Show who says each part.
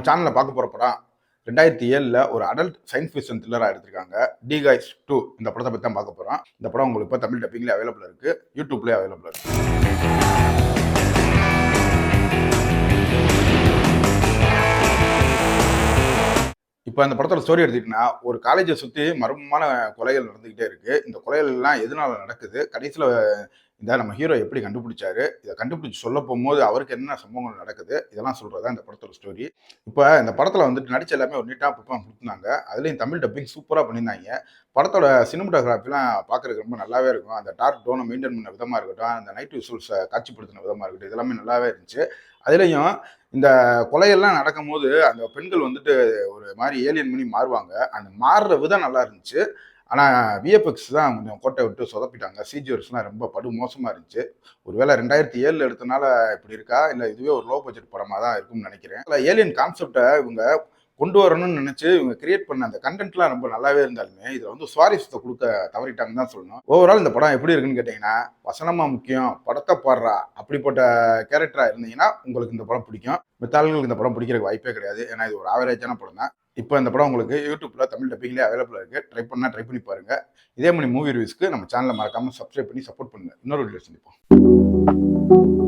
Speaker 1: நம்ம சேனலில் பார்க்க போகிற படம் 2007 ஒரு அடல்ட் சயின்ஸ் ஃபிக்ஷன் த்ரில்லராக எடுத்திருக்காங்க. டி கைஸ் 2 இந்த படத்தை பற்றி தான் பார்க்க போகிறோம். இந்த படம் உங்களுக்கு இப்போ தமிழ் டப்பிங்லேயே அவைலபிள் இருக்குது, யூடியூப்லேயே அவைலபிள் இருக்குது. இப்போ அந்த படத்தோட ஸ்டோரி எடுத்துக்கிட்டீங்கன்னா, ஒரு காலேஜை சுற்றி மர்மமான கொலைகள் நடந்துக்கிட்டே இருக்குது. இந்த கொலைகள்லாம் எதனால நடக்குது, கடைசியில் இந்த நம்ம ஹீரோ எப்படி கண்டுபிடிச்சாரு, இதை கண்டுபிடிச்சி சொல்ல போகும்போது அவருக்கு என்ன சம்பவங்கள் நடக்குது, இதெல்லாம் சொல்கிறது தான் இந்த படத்தோட ஸ்டோரி. இப்போ இந்த படத்தில் வந்துட்டு நடிச்ச எல்லாமே ஒரு நீட்டாக பர்ஃபார்ம் கொடுத்துருந்தாங்க. அதுலேயும் தமிழ் டப்பிங் சூப்பராக பண்ணியிருந்தாங்க. படத்தோட சினிமோட்டோகிராஃபிலாம் பார்க்குறதுக்கு ரொம்ப நல்லாவே இருக்கும். அந்த டார்க் டோனை மெயின்டைன் பண்ண விதமாக இருக்கட்டும், அந்த நைட் விசுவல்ஸை காட்சிப்படுத்தின விதமாக இருக்கட்டும், இதெல்லாமே நல்லாவே இருந்துச்சு. அதுலேயும் இந்த கொலையெல்லாம் நடக்கும்போது அந்த பெண்கள் வந்துட்டு ஒரு மாதிரி ஏலியன் பண்ணி மாறுவாங்க. அந்த மாறுற விதம் நல்லா இருந்துச்சு. ஆனால் விஎஃப்எக்ஸ் தான் கொஞ்சம் கோட்டை விட்டு சொதப்பிட்டாங்க. சிஜிஎஸ்லாம் ரொம்ப படு மோசமாக இருந்துச்சு. ஒருவேளை 2007 எடுத்தனால இப்படி இருக்கா, இல்லை இதுவே ஒரு லோ பட்ஜெட் படமாக தான் இருக்கும்னு நினைக்கிறேன். அதில் ஏலியன் கான்செப்டை இவங்க கொண்டு வரணும்னு நினச்சி இவங்க கிரியேட் பண்ண அந்த கண்டென்ட்லாம் ரொம்ப நல்லாவே இருந்தாலுமே இதில் வந்து சுவாரஸ்யத்தை கொடுக்க தவறிட்டாங்கன்னு தான் சொல்லணும். ஓவரால் இந்த படம் எப்படி இருக்குன்னு கேட்டிங்கன்னா, வசனமாக முக்கியம், படத்தை பாடுறா அப்படிப்பட்ட கேரக்டராக இருந்தீங்கன்னா உங்களுக்கு இந்த படம் பிடிக்கும். மித்தாளுங்களுக்கு இந்த படம் பிடிக்கிறதுக்கு வாய்ப்பே கிடையாது. ஏன்னா இது ஒரு ஆவரேஜான படம் தான். இப்போ இந்த படம் உங்களுக்கு யூடியூப்ல தமிழ் டப்பிங்லேயே அவைலபிள் இருக்குது. ட்ரை பண்ணி பாருங்க. இதே மாதிரி மூவி ரிவ்யூஸ்க்கு நம்ம சேனலை மறக்காமல் சப்ஸ்கிரைப் பண்ணி சப்போர்ட் பண்ணுங்க. இன்னொரு வீடியோ சந்திப்போம்.